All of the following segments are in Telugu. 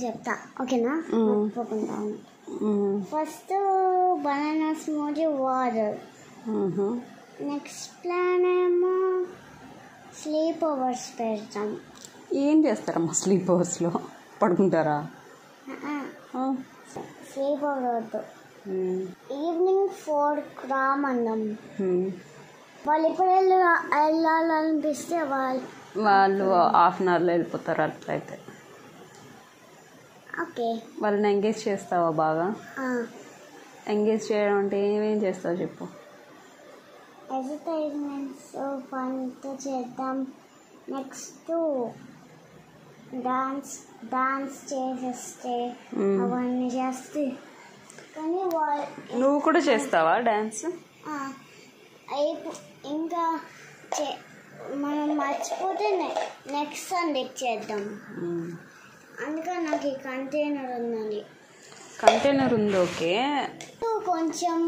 చెప్తా ఓకేనా మర్చిపోకుంటాను first banana smoothie water next plan ఏమో స్లీప్ ఓవర్స్ పెడతాం ఏం చేస్తారమ్మా స్లీప్ ఓవర్స్లో పడుకుంటారా స్లీప్ ఓవర్ వద్దు ఈవినింగ్ 4 రామన్నం వాళ్ళు ఎప్పుడు వెళ్ళాలనిపిస్తే వాళ్ళు హాఫ్ అన్ అవర్లో వెళ్ళిపోతారు అట్లయితే ఓకే వాళ్ళని ఎంగేజ్ చేస్తావా బాగా ఎంగేజ్ చేయడం అంటే ఏమేం చేస్తావు చెప్పు అడ్వర్టైజ్మెంట్స్ ఫన్తో చేద్దాం నెక్స్ట్ డాన్స్ చేసేస్తే అవన్నీ చేస్తే కానీ నువ్వు కూడా చేస్తావా డాన్స్ ఇంకా మనం మర్చిపోతే నెక్స్ట్ సండేకి చేద్దాం అందుకని నాకు ఈ కంటైనర్ ఉందండి కంటైనర్ ఉంది ఓకే కొంచెం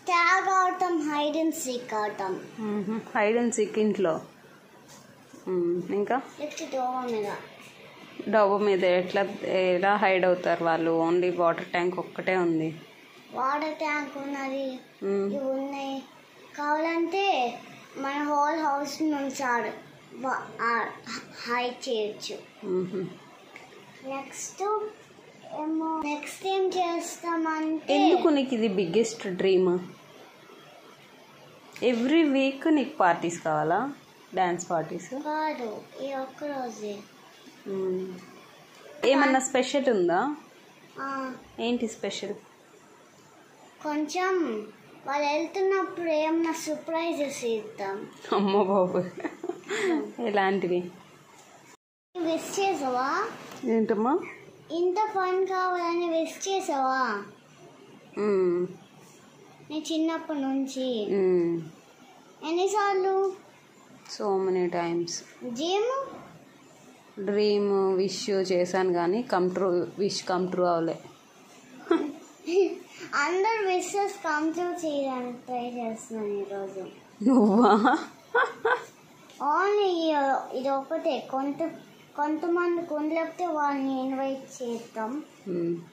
ట్యాగ్ ఆడతాం హైడ్ అండ్ సీక్ ఆడతాం హైడ్ అండ్ సీక్ ఇంట్లో ఇంకా నెక్స్ట్ డబ్బా మీద ఎలా హైడ్ అవుతారు వాళ్ళు ఓన్లీ వాటర్ ట్యాంక్ ఒక్కటే ఉంది వాటర్ ట్యాంక్ ఉన్నది ఇవి ఉన్నాయి కావాలంటే మన హోల్ హౌస్ నుంచి హైడ్ చేయొచ్చు నెక్స్ట్ ఏం చేస్తామంటే ఎందుకు నీకు ఇది బిగ్గెస్ట్ డ్రీమ్ ఎవ్రీ వీక్ నీకు పార్టీస్ కావాలా డాన్స్ పార్టీస్ కాదు ఈ ఒక్కరోజే ఏమన్నా స్పెషల్ ఉందా ఏంటి స్పెషల్ కొంచెం వాళ్ళు వెళ్తున్నప్పుడు ఏమన్నా సర్ప్రైజెస్ ఇద్దాం అమ్మ బాబు ఎలాంటివి విష్ చేసావా ఏంటమ్మా ఇంత ఫన్ కావాలని విష్ చేసావా నేను చిన్నప్పటి నుంచి ఎన్నిసార్లు so many times dream wish చేశాను కానీ విష్ కమ్ ట్రూ అవలే అందరు విషెస్ కమ్ ట్రూ చేయడానికి ట్రై చేస్తున్నాను ఈరోజు నువ్వా ఓన్లీ ఇది ఒకటే కొంతమంది లేకపోతే వాళ్ళని ఇన్వైట్ చేద్దాం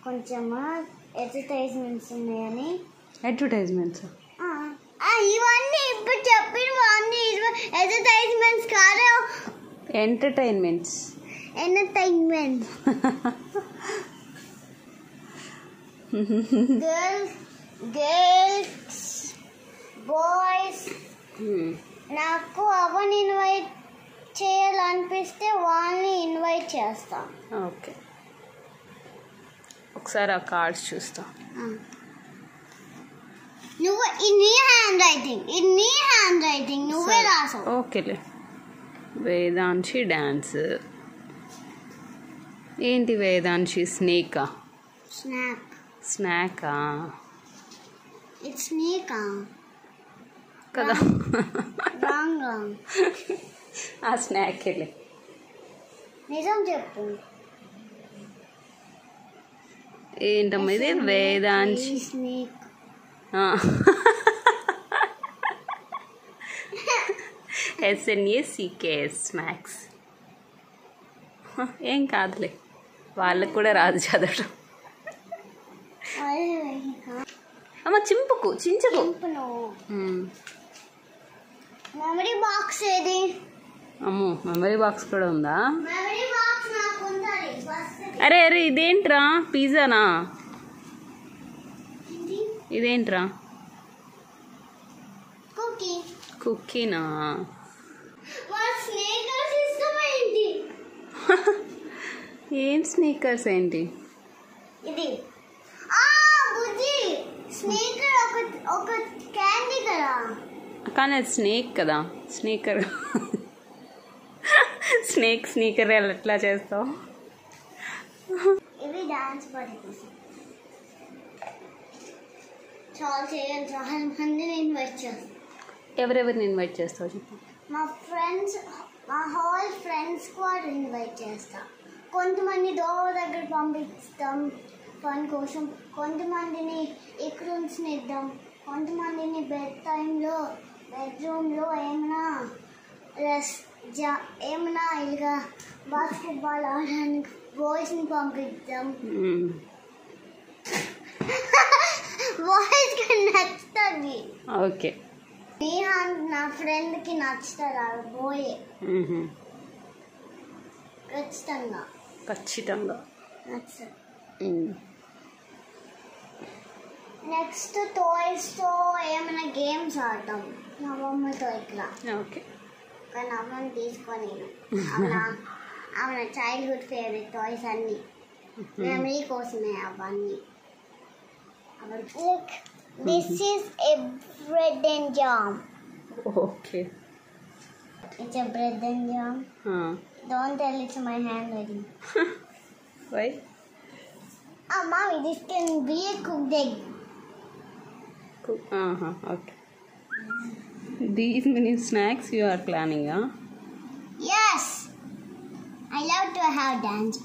కొంచెం అడ్వర్టైజ్మెంట్స్ ఉన్నాయని అడ్వర్టైజ్మెంట్స్ ఇవన్నీ ఇప్పుడు చెప్పినవన్నీ అడ్వర్టైజ్మెంట్స్ కాదు ఎంటర్టైన్మెంట్స్ గర్ల్స్ బాయ్స్ నాకు అవన్నీ ఇన్వైట్ చేయాలనిపిస్తే వాళ్ళని ఇన్వైట్ చేస్తాం ఓకే ఒకసారి ఆ కార్డ్స్ చూస్తా నువ్వు నీ హ్యాండ్ రైటింగ్ నువ్వే రాసావు ఓకేలే వేదాంశి డాన్స్ ఏంటి వేదాంశి స్నేకా స్నాకా ఇట్స్ స్నేకా కదా రాంగ్ ఆ స్నాక్ వెళ్ళి నిజం చెప్పు ఏంటమ్మా ఇది వేదాంశి స్నేక్ SNACKS స్నాక్స్ ఏం కాదులే వాళ్ళకు కూడా రాదు చదవడం అమ్మ చించకు మెమరీ బాక్స్ ఏది అమ్మో మెమరీ బాక్స్ కూడా ఉందా అరే ఇదేంట్రా పిజ్జానా ఇదేంట్రా కుక్కీనా ఏం స్నీకర్స్ ఏంటి ఇది స్నీకర్ ఒక క్యాండీ కదా కానీ అది స్నేక్ కదా స్నీకర్ స్నీకర్ ఎట్లా చేస్తావు ఇవి డాన్స్ పార్టీ కోసం చాలా మందిని ఇన్వైట్ చేస్తాను ఎవరెవరిని ఇన్వైట్ చేస్తావు చెప్పు మా హోల్ ఫ్రెండ్స్ స్క్వాడ్ ఇన్వైట్ చేస్తా కొంతమంది డోర్ దగ్గర పంపిస్తాం ఫన్ కోసం కొంతమందిని ఇక్కడ ఉంచినిద్దాం కొంతమందిని బెడ్రూమ్లో ఏమైనా ఇలాగా బాస్కెట్బాల్ ఆడడానికి బాయ్స్ని పంపిద్దాం. బాయ్స్కి నచ్చుతుంది. ఓకే. నా ఫ్రెండ్కి నచ్చుతుంది ఆ బాయ్. ఖచ్చితంగా నచ్చుతుంది. నెక్స్ట్ టాయ్స్తో ఏమైనా గేమ్స్ ఆడతాం మా మమ్మీతో ఇట్లా. ఓకే. కానీ అమ్మని తీసుకొని ఆమె చైల్డ్హుడ్ ఫేవరెట్ టాయ్స్ అన్నీ మెమరీ కోసమే అవన్నీ. This is a bread and jam. Okay. It's a bread and jam. Don't tell it's my handwriting. Why? Mommy, this can be a cooked egg. Okay. These many snacks you are planning, huh? Yes. I love to have dance.